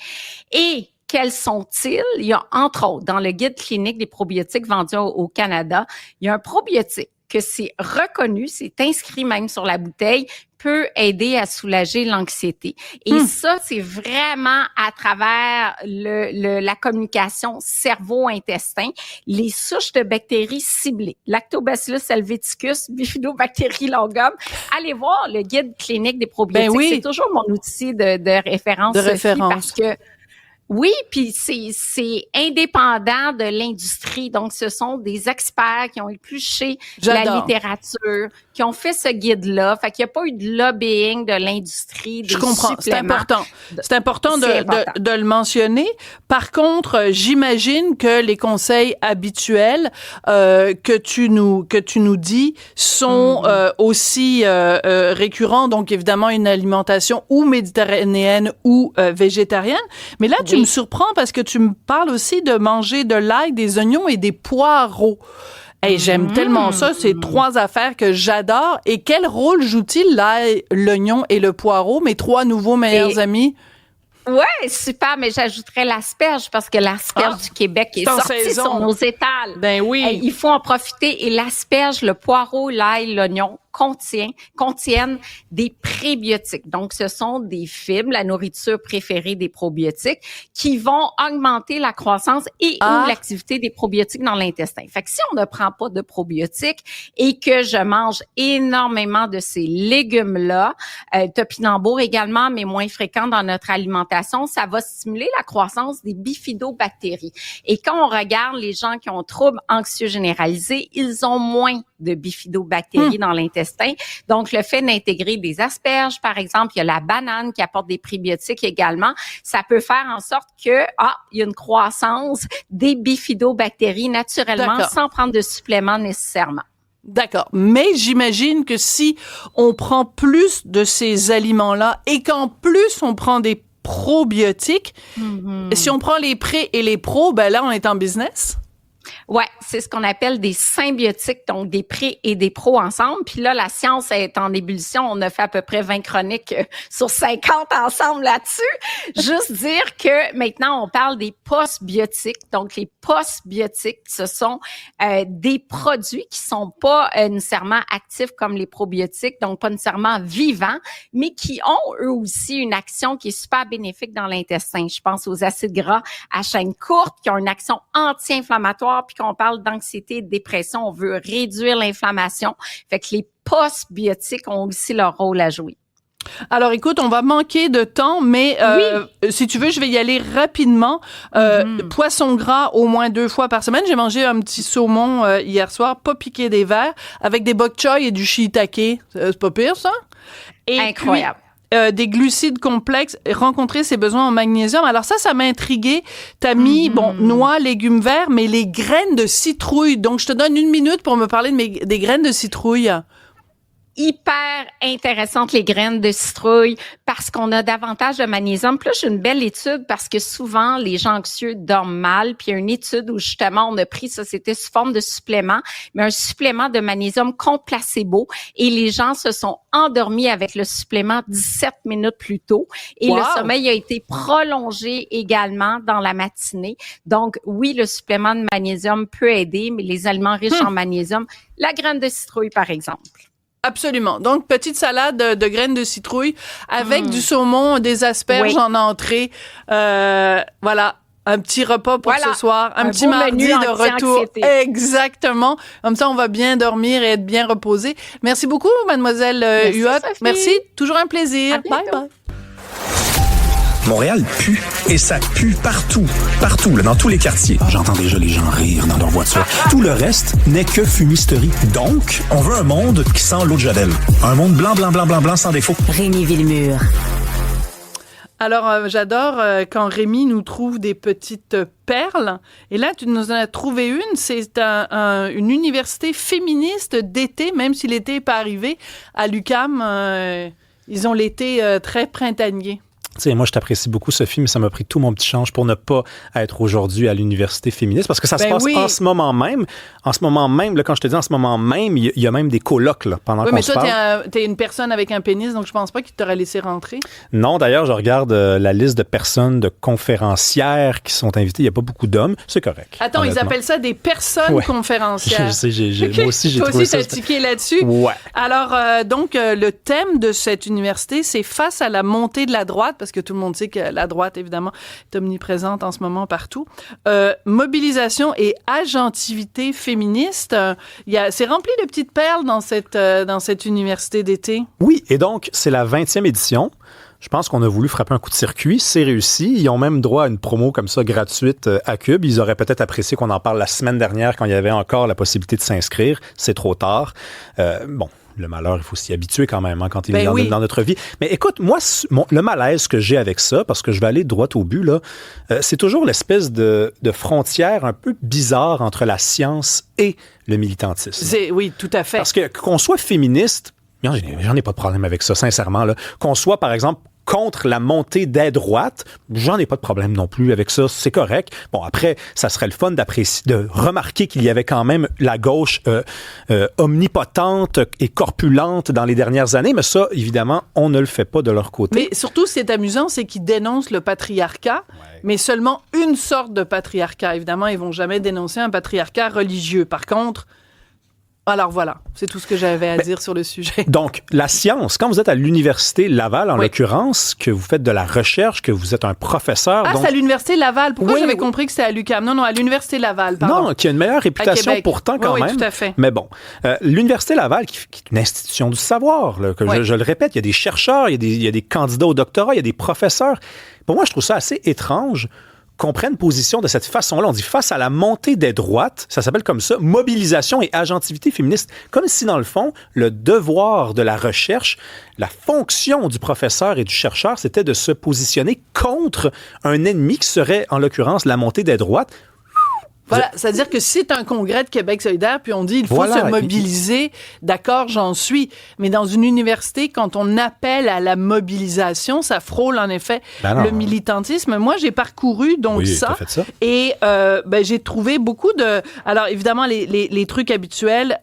Et quels sont-ils? Il y a, entre autres, dans le guide clinique des probiotiques vendus au Canada, il y a un probiotique que c'est reconnu, c'est inscrit même sur la bouteille, peut aider à soulager l'anxiété. Et ça, c'est vraiment à travers la communication cerveau-intestin, les souches de bactéries ciblées, Lactobacillus helveticus, Bifidobactéries longum. Allez voir le guide clinique des probiotiques. Ben oui. C'est toujours mon outil de référence. Parce que oui, puis c'est indépendant de l'industrie. Donc, ce sont des experts qui ont épluché la littérature, qui ont fait ce guide-là. Fait qu'il n'y a pas eu de lobbying de l'industrie. Je comprends, c'est important. C'est important de le mentionner. Par contre, j'imagine que les conseils habituels que tu nous dis sont aussi récurrents. Donc, évidemment, une alimentation ou méditerranéenne ou végétarienne. Mais là, tu me surprends parce que tu me parles aussi de manger de l'ail, des oignons et des poireaux. Hey, j'aime tellement ça. C'est trois affaires que j'adore. Et quel rôle joue-t-il l'ail, l'oignon et le poireau, mes trois nouveaux meilleurs amis? Ouais, super, mais j'ajouterais l'asperge parce que l'asperge du Québec est sortie sur nos étals. Ben oui. Hey, il faut en profiter. Et l'asperge, le poireau, l'ail, l'oignon contiennent des prébiotiques. Donc, ce sont des fibres, la nourriture préférée des probiotiques, qui vont augmenter la croissance et ou l'activité des probiotiques dans l'intestin. Fait que si on ne prend pas de probiotiques et que je mange énormément de ces légumes-là, topinambour également, mais moins fréquent dans notre alimentation, ça va stimuler la croissance des bifidobactéries. Et quand on regarde les gens qui ont troubles anxieux généralisés, ils ont moins de bifidobactéries dans l'intestin. Donc, le fait d'intégrer des asperges, par exemple, il y a la banane qui apporte des prébiotiques également. Ça peut faire en sorte que, il y a une croissance des bifidobactéries naturellement sans prendre de suppléments nécessairement. D'accord. Mais j'imagine que si on prend plus de ces aliments-là et qu'en plus on prend des probiotiques, si on prend les pré et les pros, ben là, on est en business. Ouais, c'est ce qu'on appelle des symbiotiques, donc des pré et des pros ensemble. Puis là, la science est en ébullition. On a fait à peu près 20 chroniques sur 50 ensemble là-dessus. Juste dire que maintenant, on parle des postbiotiques. Donc, les postbiotiques, ce sont des produits qui sont pas nécessairement actifs comme les probiotiques, donc pas nécessairement vivants, mais qui ont eux aussi une action qui est super bénéfique dans l'intestin. Je pense aux acides gras à chaîne courte qui ont une action anti-inflammatoire. Puis quand on parle d'anxiété et de dépression, on veut réduire l'inflammation. Fait que les postbiotiques ont aussi leur rôle à jouer. Alors, écoute, on va manquer de temps, mais si tu veux, je vais y aller rapidement. Poisson gras au moins 2 fois par semaine. J'ai mangé un petit saumon hier soir, pas piqué des vers, avec des bok choy et du shiitake. C'est pas pire, ça? Et incroyable. Puis, des glucides complexes, rencontrer ses besoins en magnésium. Alors ça m'a intrigué. T'as mis, noix, légumes verts, mais les graines de citrouille. Donc, je te donne 1 minute pour me parler des graines de citrouille. Hyper intéressantes, les graines de citrouille, parce qu'on a davantage de magnésium. Puis là, j'ai une belle étude parce que souvent, les gens anxieux dorment mal. Puis il y a une étude où justement, on a pris ça, c'était sous forme de supplément, mais un supplément de magnésium contre placebo. Et les gens se sont endormis avec le supplément 17 minutes plus tôt. Et le sommeil a été prolongé également dans la matinée. Donc, oui, le supplément de magnésium peut aider, mais les aliments riches en magnésium, la graine de citrouille, par exemple. Absolument. Donc, petite salade de graines de citrouille avec du saumon, des asperges en entrée. Voilà. Un petit repas pour ce soir. Un petit mardi de retour. Exactement. Comme ça, on va bien dormir et être bien reposé. Merci beaucoup, mademoiselle Huot. Merci. Toujours un plaisir. Bye bye. Montréal pue, et ça pue partout, là, dans tous les quartiers. J'entends déjà les gens rire dans leur voiture. Tout le reste n'est que fumisterie. Donc, on veut un monde qui sent l'eau de Javel. Un monde blanc, sans défaut. Rémi Villemure. Alors, j'adore quand Rémi nous trouve des petites perles. Et là, tu nous en as trouvé une. C'est une université féministe d'été, même si l'été n'est pas arrivé. À l'UQAM, ils ont l'été très printanier. Tu sais, moi, je t'apprécie beaucoup, Sophie, mais ça m'a pris tout mon petit change pour ne pas être aujourd'hui à l'université féministe, parce que ça se passe en ce moment même. En ce moment même, là, quand je te dis en ce moment même, il y a même des colloques là, pendant qu'on se parle. Oui, mais toi, t'es une personne avec un pénis, donc je pense pas qu'il t'aurait laissé rentrer. Non, d'ailleurs, je regarde la liste de personnes, de conférencières qui sont invitées. Il n'y a pas beaucoup d'hommes. C'est correct. Attends, honnêtement. Ils appellent ça des personnes conférencières. Je sais, moi aussi, j'ai trouvé ça. Toi aussi, t'as tiqué là-dessus. Ouais. Alors, donc, le thème de cette université, c'est face à la montée de la droite, parce que tout le monde sait que la droite, évidemment, est omniprésente en ce moment partout. Mobilisation et agentivité féministe. C'est rempli de petites perles dans cette université d'été. Oui, et donc, c'est la 20e édition. Je pense qu'on a voulu frapper un coup de circuit. C'est réussi. Ils ont même droit à une promo comme ça gratuite à Cube. Ils auraient peut-être apprécié qu'on en parle la semaine dernière quand il y avait encore la possibilité de s'inscrire. C'est trop tard. Bon. Le malheur, il faut s'y habituer quand même quand il est dans notre vie. Mais écoute, moi, le malaise que j'ai avec ça, parce que je vais aller droit au but, là, c'est toujours l'espèce de frontière un peu bizarre entre la science et le militantisme. Oui, tout à fait. Parce que qu'on soit féministe, j'en ai pas de problème avec ça, sincèrement. Là. Qu'on soit, par exemple, contre la montée des droites, j'en ai pas de problème non plus avec ça, c'est correct. Bon, après, ça serait le fun de remarquer qu'il y avait quand même la gauche omnipotente et corpulente dans les dernières années, mais ça, évidemment, on ne le fait pas de leur côté. Mais surtout, ce qui est amusant, c'est qu'ils dénoncent le patriarcat, mais seulement une sorte de patriarcat. Évidemment, ils vont jamais dénoncer un patriarcat religieux. Par contre, alors voilà, c'est tout ce que j'avais à dire sur le sujet. Donc, la science, quand vous êtes à l'Université Laval, en l'occurrence, que vous faites de la recherche, que vous êtes un professeur... Ah, c'est à l'Université Laval. Pourquoi j'avais compris que c'était à l'UQAM? Non, à l'Université Laval, pardon. Non, qui a une meilleure réputation pourtant quand même. Oui, tout à fait. Mais bon, l'Université Laval, qui est une institution du savoir, là, que je le répète, il y a des chercheurs, il y a des candidats au doctorat, il y a des professeurs. Pour moi, je trouve ça assez étrange qu'on prenne position de cette façon-là. On dit face à la montée des droites, ça s'appelle comme ça, mobilisation et agentivité féministe, comme si dans le fond, le devoir de la recherche, la fonction du professeur et du chercheur, c'était de se positionner contre un ennemi qui serait, en l'occurrence, la montée des droites. Voilà, c'est-à-dire que c'est un congrès de Québec solidaire, puis on dit il faut se mobiliser. D'accord, j'en suis. Mais dans une université, quand on appelle à la mobilisation, ça frôle en effet le militantisme. Moi, j'ai parcouru donc ça. Et j'ai trouvé beaucoup de... Alors, évidemment, les trucs habituels.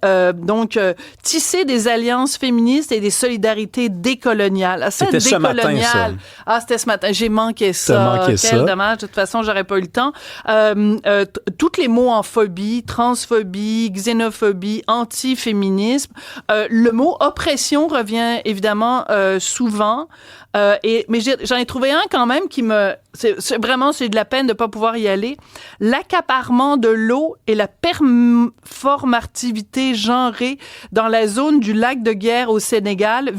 Tisser des alliances féministes et des solidarités décoloniales. C'était ce matin, ça. Ah, c'était ce matin. J'ai manqué ça. Quel dommage. De toute façon, j'aurais pas eu le temps. Toutes les mots en phobie, transphobie, xénophobie, antiféminisme. Le mot oppression revient évidemment souvent. Mais j'en ai trouvé un quand même qui c'est de la peine de pas pouvoir y aller. L'accaparement de l'eau et la performativité genrée dans la zone du lac de Guiers au Sénégal,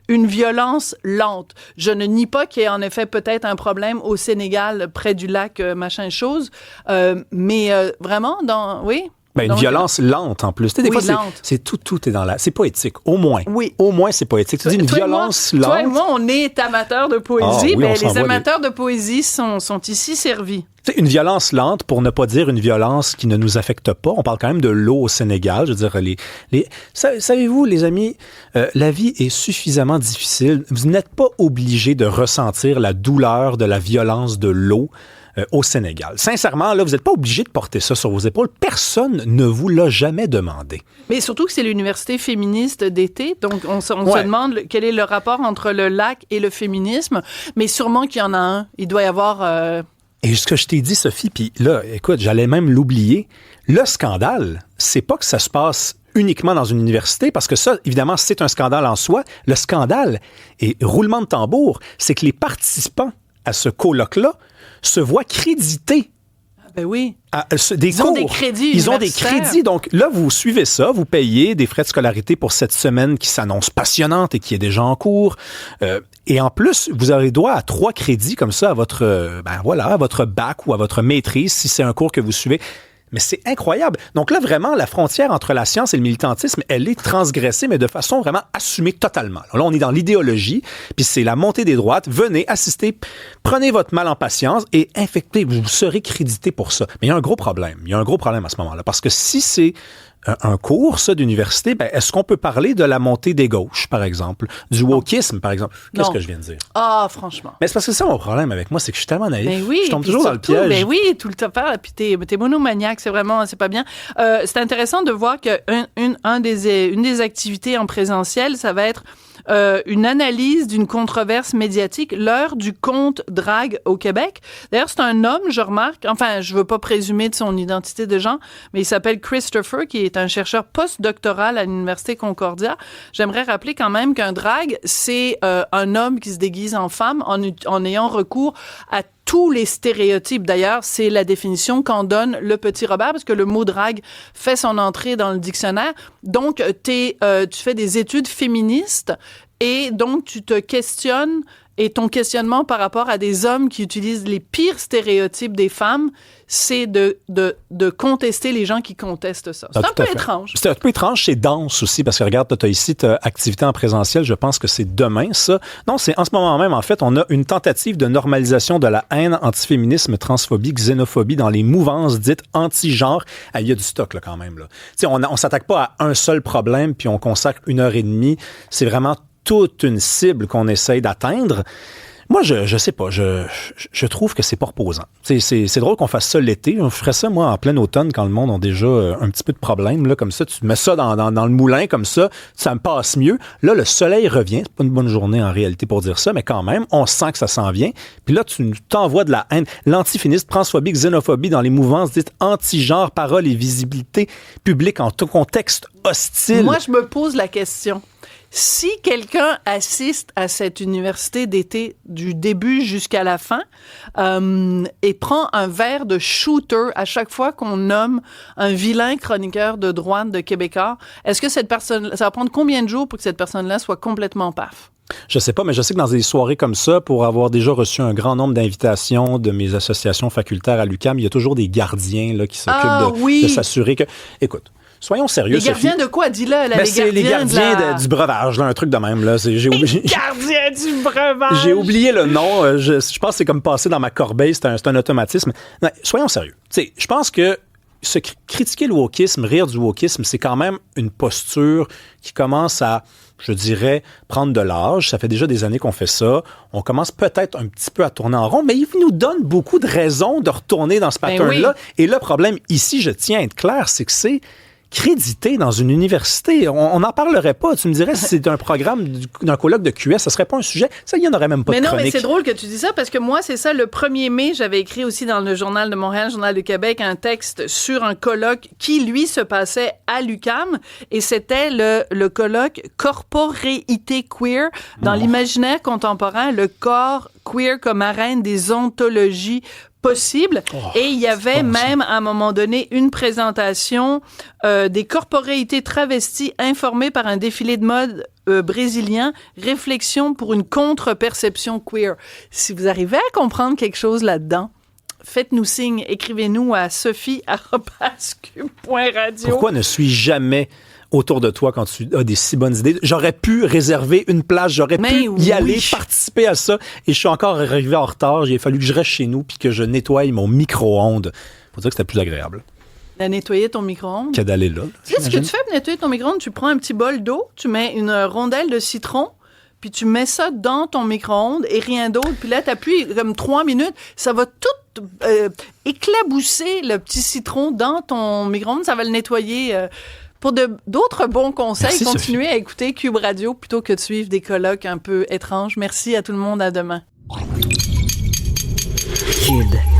une violence lente. Je ne nie pas qu'il y ait en effet peut-être un problème au Sénégal près du lac machin chose, mais vraiment oui. Une violence lente en plus. Des fois, c'est tout est dans la... C'est poétique, au moins. Oui. Au moins, c'est poétique. Tu dis une violence lente. Toi et moi, on est amateurs de poésie, mais les amateurs de poésie sont ici servis. C'est une violence lente, pour ne pas dire une violence qui ne nous affecte pas. On parle quand même de l'eau au Sénégal. Je veux dire, savez-vous, les amis, la vie est suffisamment difficile. Vous n'êtes pas obligés de ressentir la douleur de la violence de l'eau au Sénégal. Sincèrement, là, vous n'êtes pas obligé de porter ça sur vos épaules. Personne ne vous l'a jamais demandé. Mais surtout que c'est l'université féministe d'été, donc on se demande quel est le rapport entre le lac et le féminisme, mais sûrement qu'il y en a un. Il doit y avoir... Et ce que je t'ai dit, Sophie, puis là, écoute, j'allais même l'oublier, le scandale, c'est pas que ça se passe uniquement dans une université, parce que ça, évidemment, c'est un scandale en soi. Le scandale, et roulement de tambour, c'est que les participants à ce colloque-là se voient crédités. Ben oui. Ils ont des crédits. Donc là, vous suivez ça, vous payez des frais de scolarité pour cette semaine qui s'annonce passionnante et qui est déjà en cours. Et en plus, vous aurez droit à 3 crédits comme ça à votre, à votre bac ou à votre maîtrise si c'est un cours que vous suivez. Mais c'est incroyable. Donc là, vraiment, la frontière entre la science et le militantisme, elle est transgressée, mais de façon vraiment assumée totalement. Là, on est dans l'idéologie, puis c'est la montée des droites. Venez, assistez, prenez votre mal en patience et infectez, vous serez crédité pour ça. Mais il y a un gros problème. Il y a un gros problème à ce moment-là. Parce que si c'est un cours, ça, d'université, est-ce qu'on peut parler de la montée des gauches, par exemple? Du wokisme, par exemple? Qu'est-ce que je viens de dire? Ah, franchement. Mais c'est parce que c'est ça mon problème avec moi, c'est que je suis tellement naïf. Mais oui, je tombe toujours dans le piège. Mais oui, tout le temps, puis t'es monomaniaque, c'est pas bien. C'est intéressant de voir que une des activités en présentiel, ça va être une analyse d'une controverse médiatique, l'heure du compte drague au Québec. D'ailleurs, c'est un homme, je remarque, enfin, je veux pas présumer de son identité de genre, mais il s'appelle Christopher, qui est un chercheur postdoctoral à l'Université Concordia. J'aimerais rappeler quand même qu'un drague, c'est un homme qui se déguise en femme en ayant recours à tous les stéréotypes. D'ailleurs, c'est la définition qu'en donne le petit Robert, parce que le mot drague fait son entrée dans le dictionnaire. Donc, tu fais des études féministes et donc tu te questionnes, et ton questionnement par rapport à des hommes qui utilisent les pires stéréotypes des femmes, c'est de contester les gens qui contestent ça. C'est un peu étrange. C'est un peu étrange, c'est dense aussi, parce que regarde, tu as ici ta activité en présentiel, je pense que c'est demain, ça. Non, c'est en ce moment même, en fait, on a une tentative de normalisation de la haine, antiféminisme, transphobie, xénophobie dans les mouvances dites anti-genre. Ah, il y a du stock, là, quand même, là. Tu sais, on s'attaque pas à un seul problème, puis on consacre 1h30. C'est vraiment toute une cible qu'on essaye d'atteindre. Moi, je sais pas, je trouve que c'est pas reposant. C'est drôle qu'on fasse ça l'été. On ferait ça, moi, en plein automne, quand le monde a déjà un petit peu de problème, là, comme ça. Tu mets ça dans le moulin, comme ça me passe mieux. Là, le soleil revient. C'est pas une bonne journée, en réalité, pour dire ça, mais quand même, on sent que ça s'en vient. Puis là, tu t'envoies de la haine. L'antiféminisme, transphobie, xénophobie dans les mouvances dites anti-genre, parole et visibilité publique en tout contexte hostile. Moi, je me pose la question. Si quelqu'un assiste à cette université d'été du début jusqu'à la fin et prend un verre de shooter à chaque fois qu'on nomme un vilain chroniqueur de droite de Québécois, est-ce que cette personne, ça va prendre combien de jours pour que cette personne-là soit complètement paf? Je sais pas, mais je sais que dans des soirées comme ça, pour avoir déjà reçu un grand nombre d'invitations de mes associations facultaires à l'UQAM, il y a toujours des gardiens là, qui s'occupent de s'assurer que... Écoute, soyons sérieux, Les gardiens Sophie. de quoi? Dis-le, là, Ben, c'est les gardiens de la... du breuvage, là, un truc de même. Là. J'ai oublié... Gardiens du breuvage! J'ai oublié le nom. Je pense que c'est comme passer dans ma corbeille. C'est un automatisme. Non, soyons sérieux. T'sais, je pense que critiquer le wokisme, rire du wokisme, c'est quand même une posture qui commence à, je dirais, prendre de l'âge. Ça fait déjà des années qu'on fait ça. On commence peut-être un petit peu à tourner en rond, mais il nous donne beaucoup de raisons de retourner dans ce pattern-là. Oui. Et le problème ici, je tiens à être clair, c'est que c'est crédité dans une université. On n'en parlerait pas. Tu me dirais, si c'est un programme d'un colloque de QS, ça serait pas un sujet. Ça, il n'y en aurait même pas de chronique. Mais c'est drôle que tu dis ça parce que moi, c'est ça, le 1er mai, j'avais écrit aussi dans le Journal de Montréal, Journal de Québec, un texte sur un colloque qui, lui, se passait à l'UQAM et c'était le colloque Corporéité queer dans l'imaginaire contemporain, le corps queer comme arène des ontologies possible. Et il y avait même, à un moment donné, une présentation des corporéités travesties informées par un défilé de mode brésilien, réflexion pour une contre-perception queer. Si vous arrivez à comprendre quelque chose là-dedans, faites-nous signe, écrivez-nous à sophie@cube.radio. Pourquoi ne suis-je jamais autour de toi quand tu as des si bonnes idées? J'aurais pu réserver une place, j'aurais pu y aller, participer à ça, et je suis encore arrivé en retard. Il a fallu que je reste chez nous puis que je nettoie mon micro-ondes. Faut dire que c'était plus agréable. À nettoyer ton micro-ondes? Que d'aller là. Tu sais ce que tu fais pour nettoyer ton micro-ondes? Tu prends un petit bol d'eau, tu mets une rondelle de citron, puis tu mets ça dans ton micro-ondes et rien d'autre. Puis là, t'appuies comme 3 minutes. Ça va tout éclabousser le petit citron dans ton micro-ondes. Ça va le nettoyer. Pour d'autres bons conseils, merci, continuez Sophie. à écouter Cube Radio plutôt que de suivre des colloques un peu étranges. Merci à tout le monde. À demain. Cube.